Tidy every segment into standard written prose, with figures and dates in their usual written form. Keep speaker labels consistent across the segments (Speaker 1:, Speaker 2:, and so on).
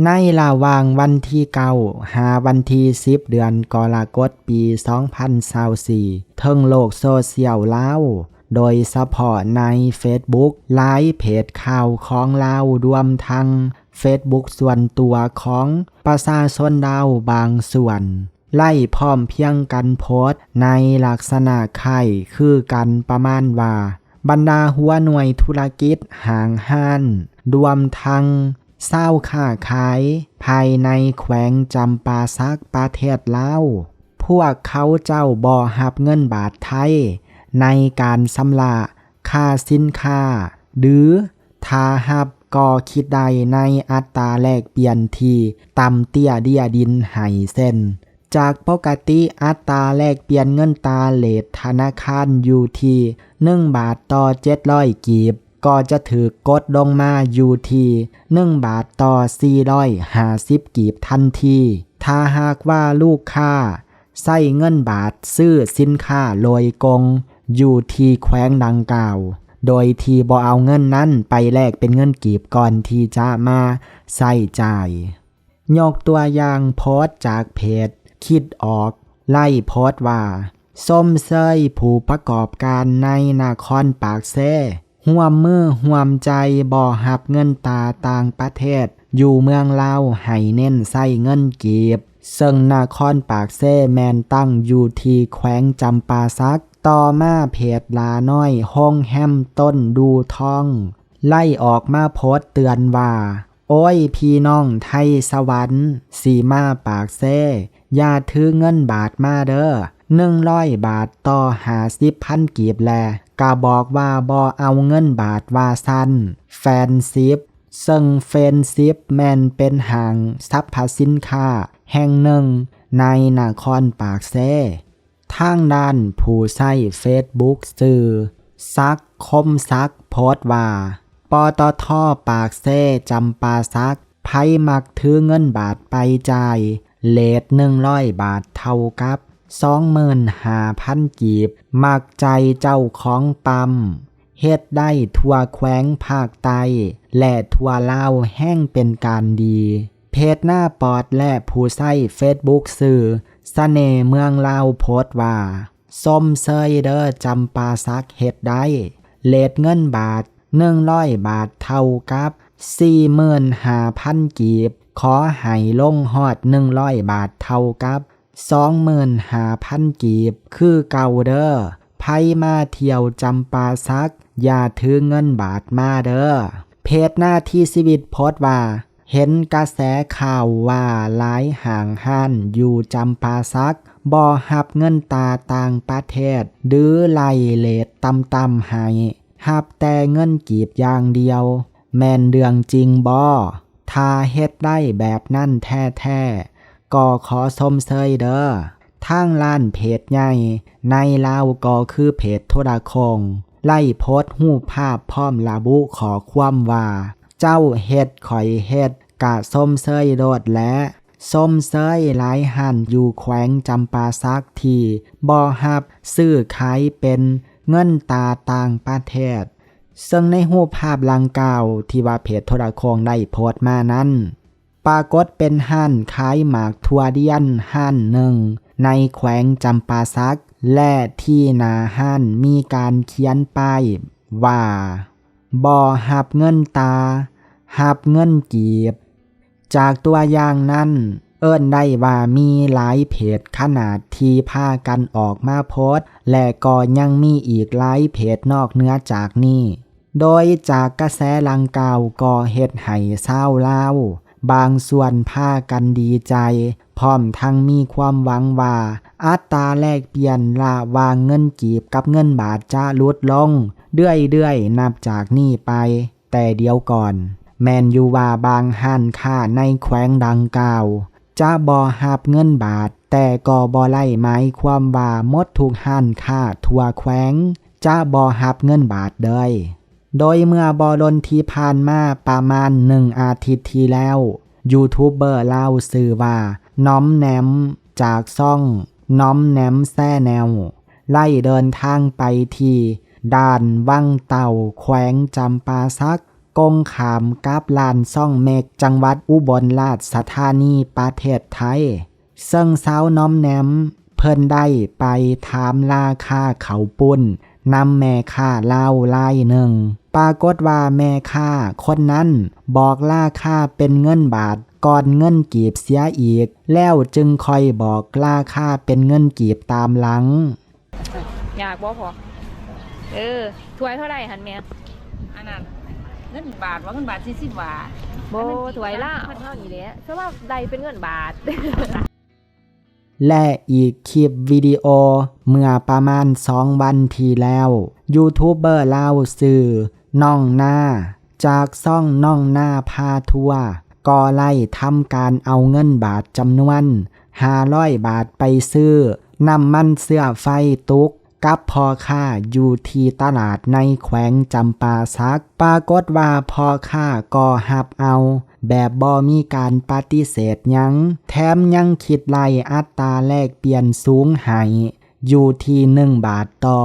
Speaker 1: ในระหว่างวันที่9หาวันที่10เดือนกรกฎาคมปี2024ทั้งโลกโซเชียลลาวโดยเฉพาะใน Facebook หลายเพจข่าวของลาวรวมทั้ง Facebook ส่วนตัวของประชาชนลาวบางส่วนไล่พร้อมเพียงกันโพสต์ในลักษณะคล้ายคือกันประมาณว่าบรรดาหัวหน่วยธุรกิจห้างห้านรวมทั้งเศร้าค้าขายภายในแขวงจำปาสักประเทศลาวพวกเขาเจ้าบ่รับเงินบาทไทยในการชำระค่าสินค้าหรือถ้ารับก็คิดได้ในอัตราแลกเปลี่ยนที่ต่ำเตี้ยเดี้ยดินให้เส้นจากปกติอัตราแลกเปลี่ยนเงินตราเลทธนาคารอยู่ที่1 บาทต่อ700กีบก็จะถือกดลงมาอยู่ที่1 บาทต่อ450กีบทันทีถ้าหากว่าลูกค้าใช้เงินบาทซื้อสินค้าโดยกงอยู่ที่แขวงดังกล่าวโดยที่บ่เอาเงินนั้นไปแลกเป็นเงินกีบก่อนที่จะมาใช้จ่ายยกตัวอย่างโพสต์จากเพจคิดออกไล่โพสต์ว่าส้มเซยผู้ประกอบการในนครปากเซร่วมมือร่วมใจบ่รับเงินตราต่างประเทศอยู่เมืองลาวให้เน้นใช้เงินกีบซึ่งนครปากเซแมนตั้งอยู่ที่แขวงจำปาสักต่อมาเพจลาน้อยห้องแฮมต้นดูทองไล่ออกมาโพสต์เตือนว่าโอ้ยพี่น้องไทยสวรรค์สีมาปากเซอย่าถือเงินบาทมาเด้อ100 บาทต่อ50,000กีบแลกะบอกว่าบ่เอาเงินบาทว่าซั่นแฟนซิปซึ่งเฟนซิปแม่นเป็นห้างสรรพสินค้าแห่งหนึ่งในนครปากเซทางด้านผู้ใช้ Facebook สื่อซักคมซักโพสต์ว่าปตท.ปากเซจำปาสักไผมักถือเงินบาทไปจ่ายเลท100 บาทเท่ากับ25,000 กีบมักใจเจ้าของปั๊มเฮ็ดได้ทั่วแขวงภาคใต้และทั่วลาวแห้งเป็นการดีเพจหน้าปอดและผู้ใช้ Facebook สื่อเสน่ห์เมืองลาวโพสต์ว่าส้มเซยเด้อจำปาสักเฮ็ดได้เลทเงินบาท100 บาทเท่ากับ45,000 กีบขอให้ลงฮอด100 บาทเท่ากับ25,000 กีบคือเก่าเด้อไผมาเที่ยวจำปาสักอย่าถือเงินบาทมาเด้อเพจหน้าที่ชีวิตโพสต์ว่าเห็นกระแสข่าวว่าหลายห้างห้านอยู่จำปาสักบ่รับเงินตราต่างประเทศหรือไล่เลทต่ำๆให้รับแต่เงินกีบอย่างเดียวแม่นเรื่องจริงบ่ถ้าเฮ็ดได้แบบนั้นแท้ๆก็ขอชมเชยเด้อทางร้านเพจใหญ่ในลาวก็คือเพจโทรคงไล่โพสต์รูปภาพพร้อมระบุขอความว่าเจ้าเฮ็ดข่อยเฮ็ดกะชมเชยโดดและชมเชยหลายหันอยู่แขวงจำปาสักที่บ่รับซื้อขายเป็นเงินตราต่างประเทศซึ่งในรูปภาพดังกล่าวที่ว่าเพจโทรคงได้โพสต์มานั้นปรากฏเป็นห้านขายหมากถั่วเดียนห้านหนึ่งในแขวงจำปาสักและที่หน้าห้านมีการเขียนป้ายว่าบ่รับเงินตรารับเงินกีบจากตัวอย่างนั้นเอิ้นได้ว่ามีหลายเพจขนาดที่พากันออกมาโพสต์และก็ยังมีอีกหลายเพจนอกเหนือจากนี้โดยจากกระแสดังกล่าวก็เฮ็ดให้ชาวลาวบางส่วนพากันดีใจพร้อมทั้งมีความหวังว่าอัตราแลกเปลี่ยนระหว่างเงินกีบกับเงินบาทจะลดลงเรื่อยๆนับจากนี้ไปแต่เดี๋ยวก่อนแม่นอยู่ว่าบางห้านค้าในแขวงดังกล่าวจะบ่รับเงินบาทแต่ก็บ่ไล่หมายความว่าหมดทุกห้านค้าทั่วแขวงจะบ่รับเงินบาทเด้อโดยเมื่อบ่ดนที่ผ่านมาประมาณ1 อาทิตย์ที่แล้วยูทูบเบอร์ลาวชื่อว่าน้อมแนมจากช่องน้อมแนมแซ่แนวไล่เดินทางไปที่ด่านวังเต่าแขวงจำปาสัก กงขามกับลานซ่องเมกจังหวัดอุบลราชธานีประเทศไทยซึ่งสาวน้อมแนมเพิ่นได้ไปถามราคาเขาวปุ้นนำแม่ค้าลาวรายหนึ่งปรากฏว่าแม่ค้าคนนั้นบอกราคาเป็นเงินบาทก่อนเงินกีบเสียอีกแล้วจึงค่อยบอกราคาเป็นเงินกีบตามหลัง
Speaker 2: อยากบ่พอถ้วยเท่าไหร่หันแม่
Speaker 3: อันนั้นเงินบาทว่าเงินบาท40 บาท
Speaker 2: บ่ถ้วยละเท่านี้แหละเพราะว่าใดเป็นเงินบาท
Speaker 1: และอีกคลิปวิดีโอเมื่อประมาณ2 วันที่แล้วยูทูบเบอร์ลาวสื่อน้องหน้าจากซ่องน้องหน้าพาทัวร์ก็ไล่ทำการเอาเงินบาทจำนวน500 บาทไปซื้อน้ำมันเสื้อไฟตุกกับพ่อค้าอยู่ที่ตลาดในแขวงจำปาสักปรากฏว่าพ่อค้าก็หับเอาแบบบ่มีการปฏิเสธหยังแถมยังคิดไล่อัตราแลกเปลี่ยนสูงให้อยู่ที่1 บาทต่อ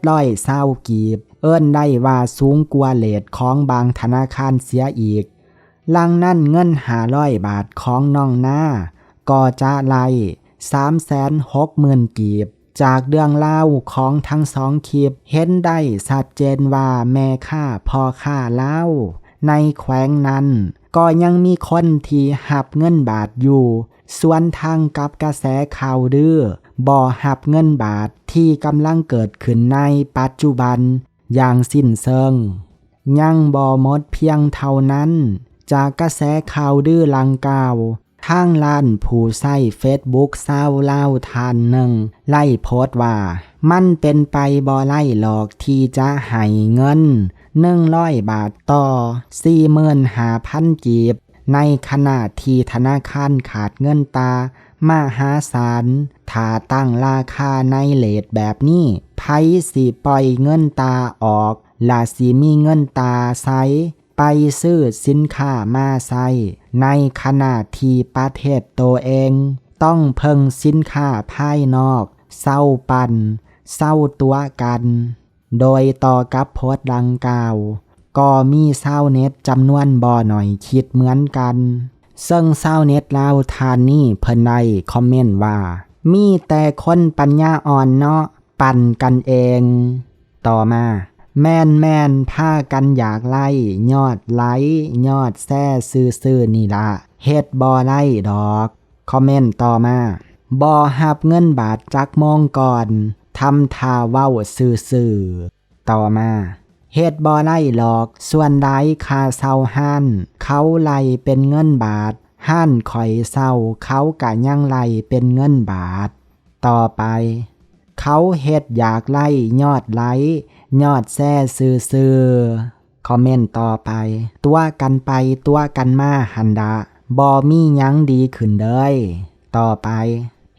Speaker 1: 720กีบเอิ้นได้ว่าสูงกว่าเรทของบางธนาคารเสียอีกหลังนั้นเงิน500 บาทของน้องหน้าก็จะไล่360,000 กีบจากเรื่องเล่าของทั้ง2คลิปเห็นได้ชัดเจนว่าแม่ค้าพ่อค้าเล่าในแขวงนั้นก็ยังมีคนที่หับเงินบาทอยู่ส่วนทางกับกระแสข่าวดื้อบ่หับเงินบาทที่กำลังเกิดขึ้นในปัจจุบันอย่างสิ้นเชิงยังบ่หมดเพียงเท่านั้นจากกระแสข่าวดื้อลังกล่าวทางล้านผู้ใช้เฟซบุ๊กสาวลาวท่านหนึ่งไล่โพสต์ว่ามันเป็นไปบ่ไล่หลอกที่จะให้เงิน100 บาทต่อ 45,000 กีบในขณะที่ธนาคารขาดเงินตามหาศาลถ้าตั้งราคาในเรทแบบนี้ไผสิปล่อยเงินตาออกและสิมีเงินตาใช้ไปซื้อสินค้ามาใช้ในขณะที่ประเทศตัวเองต้องเพิ่งสินค้าภายนอกเศร้าปันเศร้าตัวกันโดยต่อกับโพสต์ดังกล่าวก็มีชาวเน็ตจำนวนบ่หน่อยคิดเหมือนกันซึ่งชาวเน็ตลาวทานนี่เพิ่นได้คอมเมนต์ว่ามีแต่คนปัญญาอ่อนเนาะปั่นกันเองต่อมาแม่นพากันอยากไล่ยอดไลค์ยอดแซ่ซื่อๆนี่ล่ะเฮ็ดบ่ไล่ดอกคอมเมนต์ต่อมาบ่หับเงินบาทจักมองก่อนทำท่าเว้าซื่อๆต่อมาเฮ็ดบ่ไล่หลอกส่วนใดค่าเช่าห้านเขาไล่เป็นเงินบาทห้านข่อยเช่าเขาก็ยังไล่เป็นเงินบาทต่อไปเขาเฮ็ดอยากไล่ยอดไลค์ยอดแซ่ซื่อๆคอมเมนต์ต่อไปตัวกันไปตัวกันมาหันดะบ่มีหยังดีขึ้นเลยต่อไป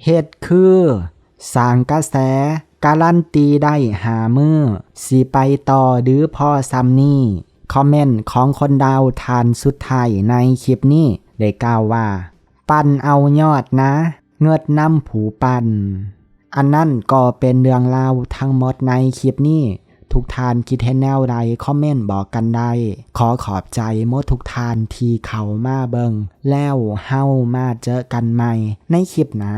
Speaker 1: เฮ็ดคือสร้างกระแสการันตีได้5 มื้อสิไปต่อหรือพอซ้ำนี่คอมเมนต์ของคนดาวทานสุดท้ายในคลิปนี้ได้กล่าวว่าปั่นเอายอดนะเงิดน้ำผูปั่นอันนั้นก็เป็นเรื่องราวทั้งหมดในคลิปนี้ทุกท่านคิดเห็นแนวใดคอมเมนต์บอกกันได้ขอขอบใจหมดทุกท่านที่เข้ามาเบิ่งแล้วเฮามาเจอกันใหม่ในคลิปหน้า